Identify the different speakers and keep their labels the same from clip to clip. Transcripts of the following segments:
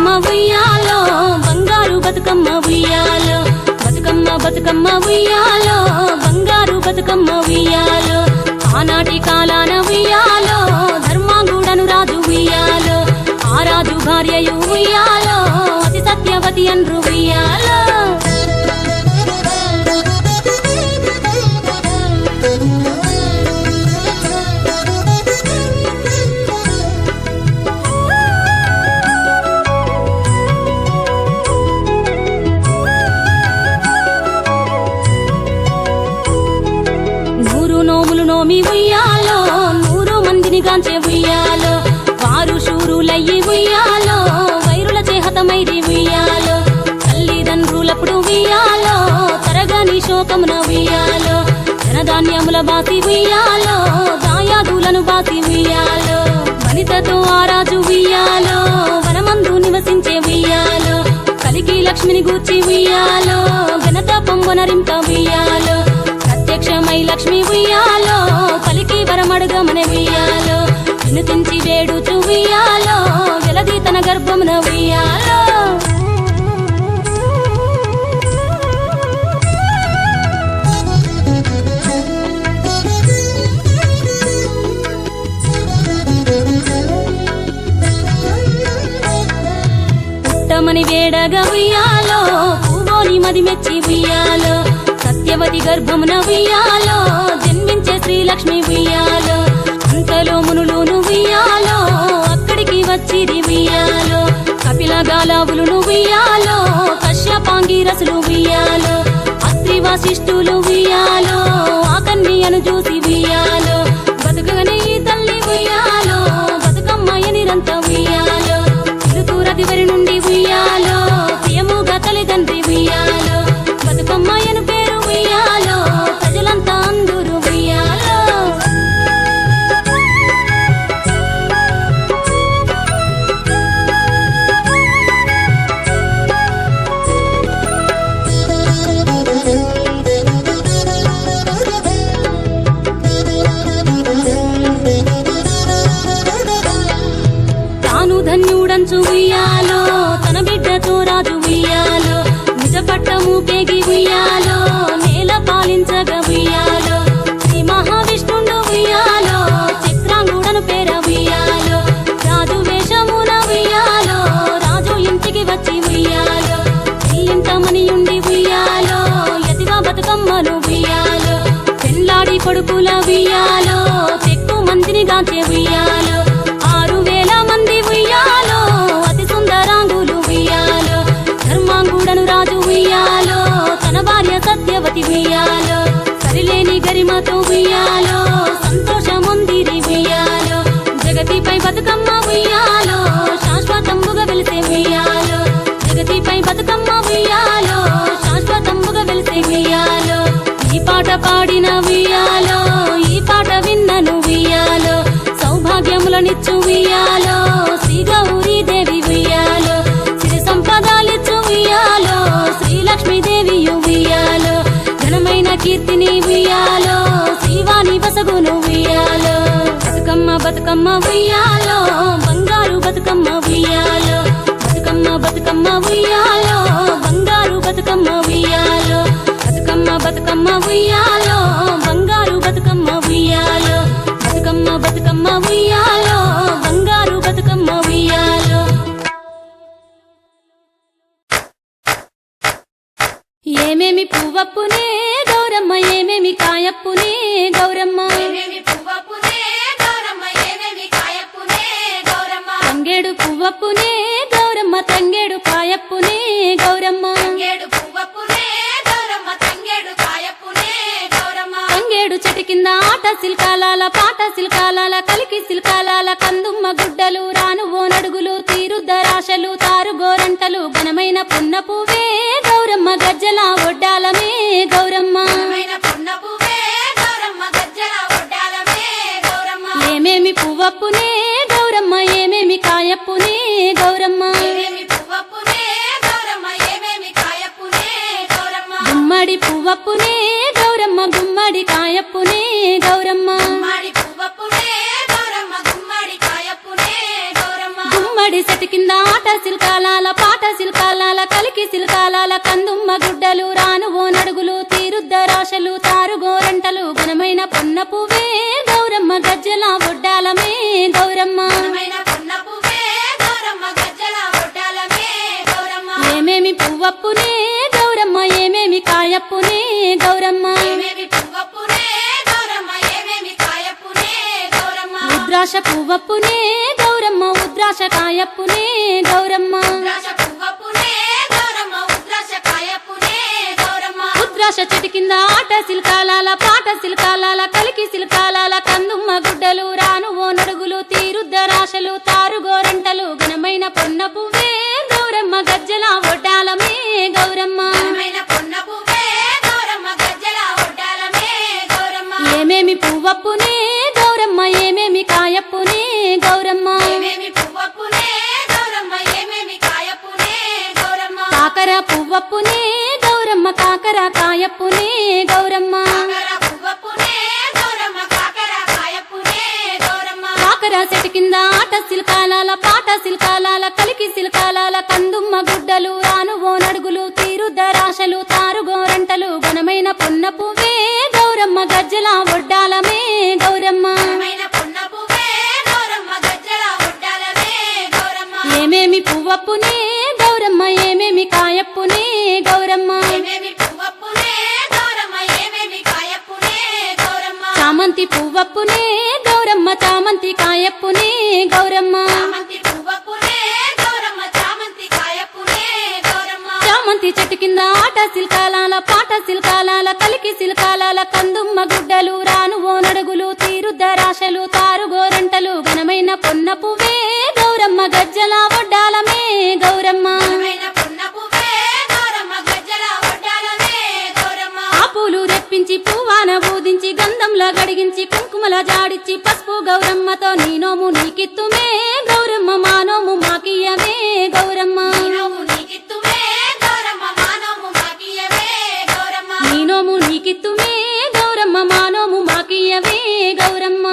Speaker 1: బతుకమ్మ ఉయ్యాలో బంగారు బతుకమ్మ ఉయ్యాలో బతుకమ్మ బతుకమ్మ ఉయ్యాలో బంగారు బతుకమ్మ ఉయ్యాలో ఆనాటి కాలాన ఉయ్యాలో ధర్మాంగుడను రాజు ఉయ్యాలో ఆ రాజు భార్యయు ఉయ్యాలో అతి సత్యవతి అన్రు ఉయ్యాలో నోమి ఉయ్యాలో 100 మందిని గాంచే ఉయ్యాలో వారు శూరులయ్యి ఉయ్యాలో వైరుల చేహతమైరి ఉయ్యాలో తల్లిదండ్రులప్పుడు ఉయ్యాలో తరగని శోకమున ఉయ్యాలో ధనధాన్యముల బాసి ఉయ్యాలో దాయాదులను బాసి ఉయ్యాలో వనితతో ఆ రాజు ఉయ్యాలో వనమందు నివసించే ఉయ్యాలో కలికి లక్ష్మిని గూర్చి ఉయ్యాలో ఘనత పొంగొనరింప ఉయ్యాలో ప్రత్యక్షమై లక్ష్మి ఉయ్యాలో పలికి వరమడుగమన ఉయ్యాలో వినుతించి వేడుచు ఉయ్యాలో వెలది తన గర్భమున ఉయ్యాలో పుట్టమని వేడగా ఉయ్యాలో పూవోని మది మెచ్చి ఉయ్యాలో సత్యవతి గర్భమున ఉయ్యాలో జన్మించే శ్రీలక్ష్మి ఉయ్యాలో అంతలో మునులును ఉయ్యాలో అక్కడికి వచ్చిరి ఉయ్యాలో కపిల గాలావులును ఉయ్యాలో కశ్యపాంగిరసులు ఉయ్యాలో అత్రి వశిష్ఠులు ఉయ్యాలో ఆ కన్యను చూసి ఉయ్యాలో బతుకగనే ఈ తల్లి ఉయ్యాలో బతుకమ్మయ్య నిరంత ఉయ్యాలో చిలుకూరదివరి నుండి ఉయ్యాలో ప్రియముగా తల్లిదండ్రి ఉయ్యాలో బతుకమ్మయ్యను పేరు ఉయ్యాలో ప్రజలంతా అందరూ ఉయ్యాలో తాను ధన్యుడంచు ఉయ్యాలో తన బిడ్డతో రాజు ఉయ్యాలో నిజపట్టము పేగి ఉయ్యాలో నేల పాలించగా ఉయ్యాలో శ్రీ మహావిష్ణుండు ఉయ్యాలో చక్రాంగుడను పేర ఉయ్యాలో రాజు వేషమున ఉయ్యాలో రాజు ఇంటికి వచ్చి ఉయ్యాలో ఇంటమని ఉండి ఉయ్యాలో యతిగా బతుకమ్మను ఉయ్యాలో పెళ్ళాడి కొడుకుల ఉయ్యాలో ఎక్కువ మందిని గాంచే ఉయ్యాలో 6000 మంది ఉయ్యాలో అతి సుందరాంగులు ఉయ్యాలో ధర్మాంగుడను రాజు ఉయ్యాలో తన భార్య సత్యవతి ఉయ్యాలో సరిలేని గరిమతో ఉయ్యాలో సంతోషముందిరి ఉయ్యాలో జగతిపై బతుకమ్మ ఉయ్యాలో శాశ్వతంబుగా వెలిసే ఉయ్యాలో జగతిపై బతుకమ్మ ఉయ్యాలో శాశ్వతంబుగా వెలిసే ఉయ్యాలో ఈ పాట పాడిన ఉయ్యాలో ఈ పాట విన్నను ఉయ్యాలో సౌభాగ్యములనిచ్చు ఉయ్యాలో శ్రీ గౌరీ దేవి ఉయ్యాలో సిరి సంపదాలిచ్చు ఉయ్యాలో శ్రీలక్ష్మీదేవి ఉయ్యాలో ఘనమైన కీర్తిని ఉయ్యాలో శ్రీవాణి వసగును ఉయ్యాలో బతుకమ్మ బతుకమ్మ ఉయ్యాలో బంగారు బతుకమ్మ ఉయ్యాలో బతుకమ్మ బతుకమ్మ ఉయ్యాలో బంగారు బతుకమ్మ ఉయ్యాలో బతుకమ్మ బతుకమ్మ ఉయ్యాలో బంగారు బతుకమ్మ ఉయ్యాలో బతుకమ్మ బతుకమ్మ ఉయ్యాలో బంగారు బతుకమ్మ ఉయ్యాలో ఏమేమి పువ్వప్పునే గౌరమ్మ ఏమేమి కాయప్పునే గౌరమ్మ తంగేడు పువ్వప్పునే గౌరమ్మ తంగేడు కాయప్పునే గౌరమ్మ తంగేడు చెట్టు కింద ఆట సిల్కాలాల పాట సిల్కాలాల కలికి సిల్కాలాల కందుమ్మ గుడ్డలు రానువో నడుగులు తీరుద్దరాశలు తారు గోరంటలు ఘనమైన పున్న పువ్వే గౌరమ్మ గజ్జల ఒడ్డాలమే గౌరమ్మ ఏమేమి పువ్వప్పునే గౌరమ్మ ఏమేమి కాయప్పునే గౌరమ్మ గుమ్మడి పువ్వప్పునే గౌరమ్మ గుమ్మడి కాయప్పునే గౌరమ్మ గుమ్మడి చెట్టు కింద ఆట సిల్కాలాల పొన్న పువ్వే గౌరమ్మ గజ్జల ఒడ్డాలమే గౌరమ్మ ఏమేమి పువ్వప్పునే గౌరమ్మ ఏమేమి కాయప్పునే గౌరమ్మ ఉద్రాశ పువ్వప్పునే గౌరమ్మ ఉద్రాశ కాయప్పునే గౌరమ్మ ఉద్రాశ చెట్టు కింద ఆట సిల్కాలాల పాట సిల్కాలాల కలికి సిల్కాలాల కందుమ్మ గుడ్డలు రాను ఓ నడుగులు తీరుద్దరాశలు తారుగోరంటలు ఘనమైన పొన్న పువ్వే గౌరమ్మ గజ్జల ఒడ్డాలమే గౌరమ్మ ఏమేమి పువ్వప్పునే గౌరమ్మ ఏమేమి కాయప్పునే గౌరమ్మ కాకర పువ్వప్పునే గౌరమ్మ కాకర కాయప్పునే గౌరమ్మ కాకర చెట్టు కింద ఆట సిల్కాలాల పాట సిల్కాలాల కలికి సిల్కాలాల కందుమ్మ గుడ్డలు రాను ఓ నడుగులు తీరుద్దరాశలు తారుగోరంటలు ఘనమైన పొన్న పువ్వే గౌరమ్మ గజ్జల ఒడ్డాలమే గౌరమ్మ ఏమేమి పువ్వప్పునే గౌరమ్మ ఏమేమి కాయప్పునే గౌరమ్మ చామంతి పువ్వప్పునే గౌరమ్మ చామంతి కాయప్పునే గౌరమ్మ చామంతి చెట్టు కింద ఆట సిల్కాలాల పాట సిల్కాలాల కలికి సిల్కాలాల కందుమ్మ గుడ్డలు రాను ఓ నడుగులు తీరుద్దరాశలు తారుగోరంటలు ఘనమైన పొన్న పువ్వే గౌరమ్మ గజ్జల ఒడ్డాలమే గౌరమ్మ ఆ పూలు రెప్పించి పువ్వాన బూదించి గంధంలా గడిగించి కుంకుమల జాడిచ్చి పసుపు గౌరమ్మతో నీ నోము నీకిత్తుమే గౌరమ్మ మా నోము మాకియమే గౌరమ్మ నీ నోము నీకిత్తుమే గౌరమ్మ మా నోము మాకియవే గౌరమ్మ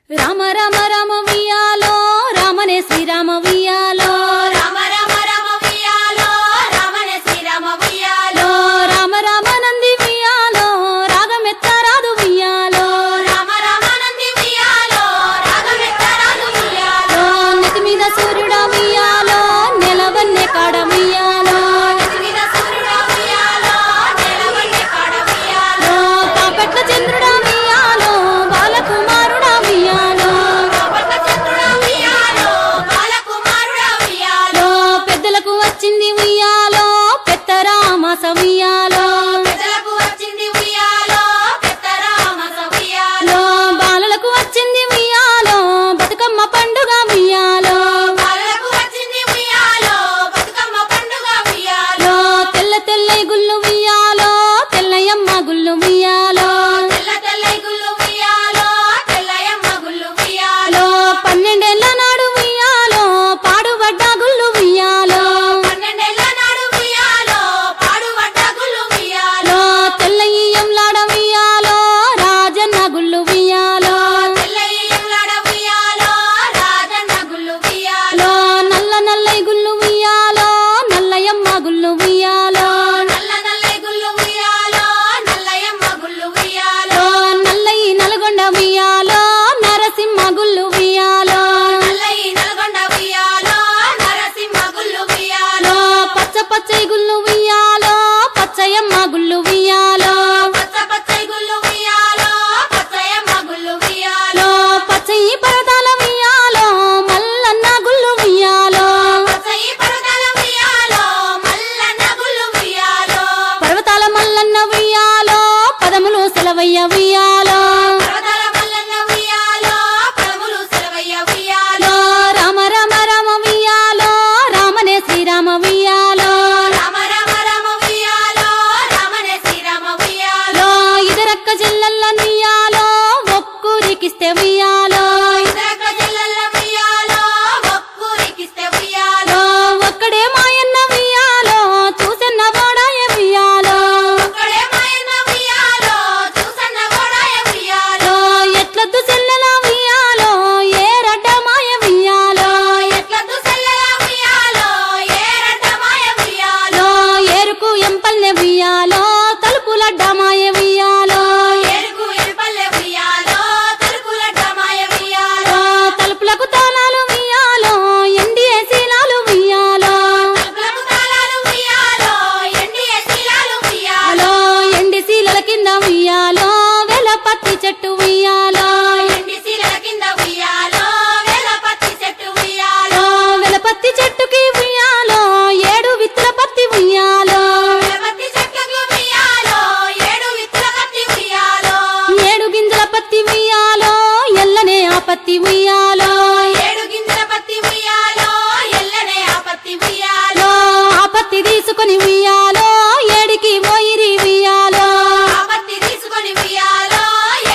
Speaker 1: రామ రామ రామ వియాలో రామనే శ్రీరామ వియాలో రామ రామ రామ వియాలో రామనే శ్రీరామ వియాలో రామ రామ నంది వియాలో రాగమెత్తరాదు వియాలో రామ రామ నంది వియాలో రాగమెత్తరాదు వియాలో నెత్తి మీద సూర్యుడా వియాలో నెలవన్నే కాడ వియాలో నెత్తి మీద సూర్యుడా వియాలో నెలవన్నే కాడ వియాలో పాపట్ల చంద్రుడా వియాలో బాలకుమారుడా వియాలో పెద్దలకు వచ్చింది ఉయ్యాలో పెత్తరామాస ఉయ్యాలో బాలలకు వచ్చింది ఉయ్యాలో బతుకమ్మ పండుగ ఉయ్యాలో తెల్ల తెల్లై గుళ్ళు ఉయ్యాలో తెల్లయమ్మ గుళ్ళు ఉయ్యాలో 12 ఏళ్ల నాడు ఉయ్యాలో పాడుబడ్డ గుళ్ళు ఉయ్యాలో పదములు సెలవయ్య ఉయ్యాలో
Speaker 2: పర్వతాల మల్లన్న ఉయ్యాలో పదములు సెలవయ్య ఉయ్యాలో
Speaker 1: రామ రామ రామ ఉయ్యాలో రామనే శ్రీరామ ఉయ్యాలో
Speaker 2: రామ రామ రామ ఉయ్యాలో రామనే శ్రీరామ ఉయ్యాలో
Speaker 1: ఇదరక్క చెల్లెల్ల నుయ్యాలో ఒక్కూరికిస్తే ఉయ్యాలో
Speaker 2: ఇదరక్క చెల్లెల్ల ఉయ్యాలో ఒక్కూరికిస్తే ఉయ్యాలో
Speaker 1: ఒక్కడే మాయన్న ఉయ్యాలో చూసన్న ఓడాయ ఉయ్యాలో
Speaker 2: ఒక్కడే మాయన్న ఉయ్యాలో చూసన్న ఓడాయ ఉయ్యాలో
Speaker 1: ఎట్లొద్దు చెల్లెల ఉయ్యాలో ఏ రడ్డ మాయ ఉయ్యాలో
Speaker 2: ఎట్లద్దు సెల్లెల ఉయ్యాలో ఏ రడ్డ మాయ ఉయ్యాలో
Speaker 1: ఏరుకు ఎంపల్నె ఉయ్యాలో తలుపులడ్డ మాయ ఉయ్యాలో
Speaker 2: ఎరుకు ఎరుపల్లె ఉయ్యాలో తలుపులడ్డ మాయ ఉయ్యాలో
Speaker 1: తలుపులకు తాళాలు ఉయ్యాలో ఎండిఏ శీలాలు ఉయ్యాలో
Speaker 2: తలుపులకు తాళాలు ఉయ్యాలో ఎండియ శీలాలు ఉయ్యాలో
Speaker 1: ఎండి శీలల కింద ఉయ్యాలో వెల పత్తి చెట్టు ఉయ్యాలో
Speaker 2: ఎండి శీలల కింద ఉయ్యాలో వేల పత్తి చెట్టు ఉయ్యాలో
Speaker 1: వెలపత్తి చెట్టుకి ఉయ్యాలో 7 విత్తుల పత్తి ఉయ్యాలో
Speaker 2: పత్తి చెట్లకు ఉయ్యాలో 7 విత్తుల పత్తి ఉయ్యాలో
Speaker 1: 7 గింజల పత్తి ఉయ్యాలో ఎల్లనే ఆ పత్తి ఉయ్యాలో
Speaker 2: 7 గింజల పత్తి ఉయ్యాలో ఎల్లనే ఆ పత్తి ఉయ్యాలో
Speaker 1: ఆ పత్తి తీసుకొని ఉయ్యాలో ఏడికి పోయిరి ఉయ్యాలో
Speaker 2: ఆ పత్తి తీసుకొని ఉయ్యాలో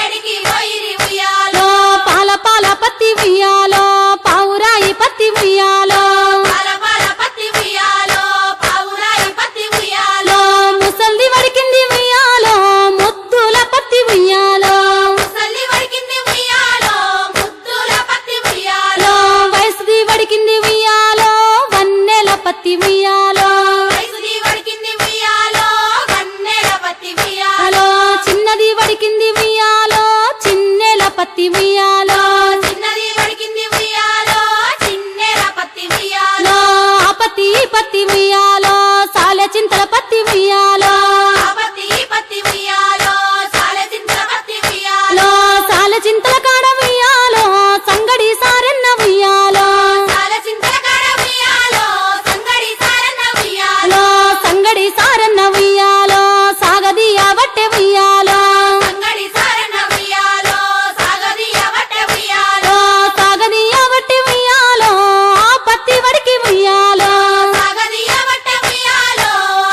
Speaker 2: ఏడికి పోయిరి ఉయ్యాలో
Speaker 1: పాల పాల పత్తి ఉయ్యాలో పావురాయి పత్తి ఉయ్యాలో
Speaker 2: పాల పాల పత్తి ఉయ్యాలో పావురాయి పత్తి ఉయ్యాలో
Speaker 1: ముసల్ది వడికింది ఉయ్యాలో ముద్దుల పత్తి ఉయ్యాలో
Speaker 2: ముసలి వడికింది ఉయ్యాలో ముద్దుల పత్తి ఉయ్యాలో
Speaker 1: వయసుది వడికింది ఉయ్యాలో వన్నెల పత్తి ఉయ్యాలో
Speaker 2: వయసుది వడికింది ఉయ్యాలో కన్నెల పత్తి ఉయ్యాలో
Speaker 1: చిన్నది వడికింది ఉయ్యాలో చిన్నెల పత్తి ఉయ్యాలో
Speaker 2: చిన్నది వడికింది ఉయ్యాలో చిన్నెల పత్తి ఉయ్యాలో
Speaker 1: ఆ పత్తి ఈ పత్తి ఉయ్యాలో సాలె చింతల పత్తి ఉయ్యాలో
Speaker 2: ఆ పత్తి ఈ పత్తి ఉయ్యాలో సాలె చింతల పత్తి ఉయ్యాలో
Speaker 1: సాలె చింతల కాడ ఉయ్యాలో సంగడి సారెన్న ఉయ్యాలో
Speaker 2: సాలె చింతల కాడ ఉయ్యాలో సంగడి సారన్న ఉయ్యాలో
Speaker 1: సంగడి సారన్న ఉయ్యాలో సాగదీయ బట్టె ఉయ్యాలో
Speaker 2: సంగడి సారన్న ఉయ్యాలో సాగదీయ బట్టె ఉయ్యాలో
Speaker 1: సాగదీయ బట్టె ఉయ్యాలో ఆ పత్తి వడికి ఉయ్యాలో
Speaker 2: సాగదీయ బట్టె ఉయ్యాలో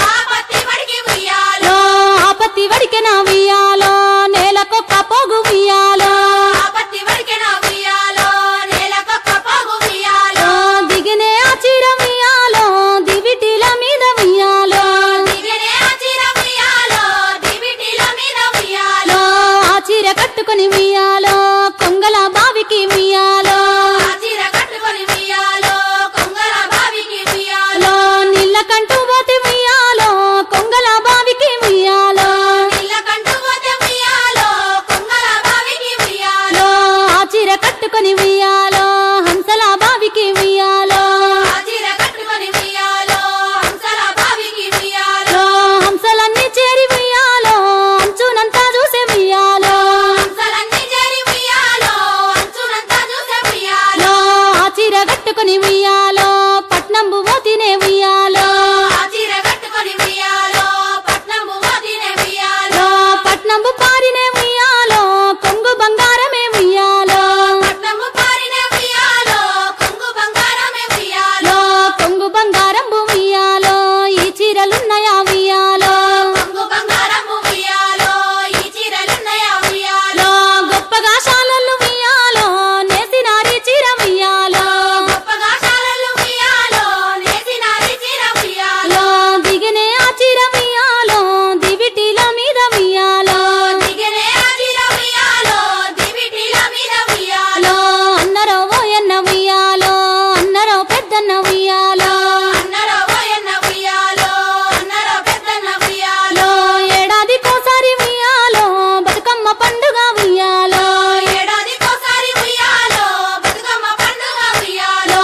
Speaker 2: ఆ పత్తి వడికి ఉయ్యాలో
Speaker 1: ఆ పత్తి వడికెన ఉయ్యాలో నేలకొక్క పోగు ఉయ్యాలో
Speaker 2: ఆ పత్తి వడికెన ఉయ్యాలో నేలకొక్క పోగు ఉయ్యాలో
Speaker 1: దిగినే ఆ చీర ఉయ్యాలో దివిటిల మీద ఉయ్యాలో
Speaker 2: దిగనే ఆ చీర ఉయ్యాలో దివిటిల మీద ఉయ్యాలో
Speaker 1: ఆ చీర కట్టుకొని ఉయ్యాలో కొంగల బావికి ఉయ్యాలో
Speaker 2: ఆ చీర కట్టుకొని ఉయ్యాలో కొంగల బావికి ఉయ్యాలో
Speaker 1: నీళ్ళ కంటూ పోతే ఉయ్యాలో కొంగల బావికి ఉయ్యాలో
Speaker 2: నీళ్ళ కంటూ పోతే ఉయ్యాలో కొంగల బావికి ఉయ్యాలో
Speaker 1: ఆ చీర కట్టుకొని ఉయ్యాలో హంసల బావికి ఉయ్యాలో
Speaker 2: ఆ చీర కట్టుకొని ఉయ్యాలో హంసల బావికి ఉయ్యాలో
Speaker 1: హంసలన్నీ చేరి ఉయ్యాలో అంచునంతా చూసే ఉయ్యాలో
Speaker 2: హంసలన్నీ చేరి ఉయ్యాలో అంచునంతా చూసే ఉయ్యాలో
Speaker 1: ఆ చీర కట్టుకొని ఉయ్యాలో పట్నంబు మోతినే ఉయ్యాలో
Speaker 2: ఆ చీర కట్టుకొని ఉయ్యాలో పట్నంబు మోతినే ఉయ్యాలో
Speaker 1: పట్నంబు పారినే ఉయ్యాలో కొంగు బంగారమే ఉయ్యాలో
Speaker 2: పట్నంబు పారినే ఉయ్యాలో కొంగు బంగారమే ఉయ్యాలో
Speaker 1: కొంగు బంగారంబు ఉయ్యాలో ఈ చీరలున్నయా ఉయ్యాలో
Speaker 2: కొంగు బంగారము ఉయ్యాలో ఈ చీరలున్నయా ఉయ్యాలో
Speaker 1: గొప్పగా శాలలు ఉయ్యాలో నేసినారి చీర ఉయ్యాలో
Speaker 2: గొప్పగా శాలలు ఉయ్యాలో నేసినారి చీర ఉయ్యాలో
Speaker 1: దిగినే ఆ చీర ఉయ్యాలో దివిటిల మీద ఉయ్యాలో
Speaker 2: దిగనే ఆ చీర ఉయ్యాలో దివిటిల మీద ఉయ్యాలో
Speaker 1: అన్నరో ఓయన్న ఉయ్యాలో అన్నరో పెద్దన్న ఉయ్యాలో
Speaker 2: అన్నరో ఓయన్న ఉయ్యాలో అన్నరో పెద్దన్న ఉయ్యాలో
Speaker 1: ఏడాదికోసారి ఉయ్యాలో బతుకమ్మ పండుగ ఉయ్యాలో
Speaker 2: ఏడాదికోసారి ఉయ్యాలో బతుకమ్మ పండుగ ఉయ్యాలో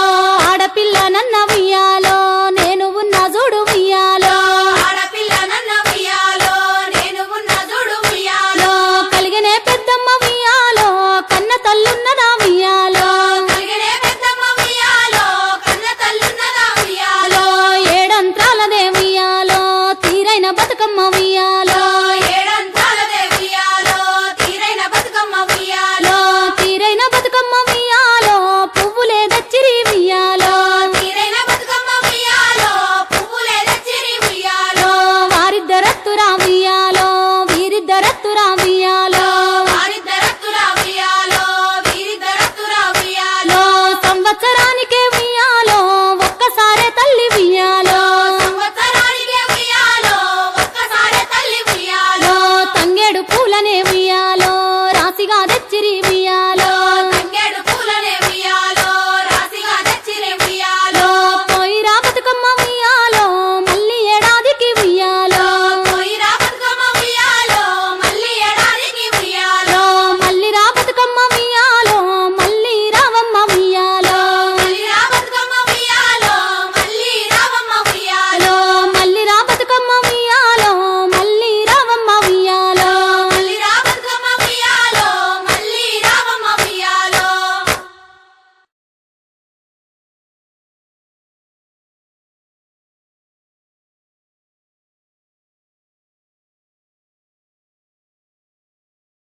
Speaker 1: ఆడపిల్ల నన్న ఉయ్యాలో నేను ఉన్న చూడు ఉయ్యాలో
Speaker 2: ఆడపిల్ల నన్న ఉయ్యాలో నేను ఉన్న చూడు ఉయ్యాలో
Speaker 1: కలిగినే పెద్దమ్మ ఉయ్యాలో కన్న తల్లున్నదా ఉయ్యాలో
Speaker 2: కలిగనే పెద్దమ్మ ఉయ్యాలో కన్న తల్లున్నదా ఉయ్యాలో
Speaker 1: ఏడంత్రాలదే ఉయ్యాలో తీరైన బతుకమ్మ ఉయ్యాలో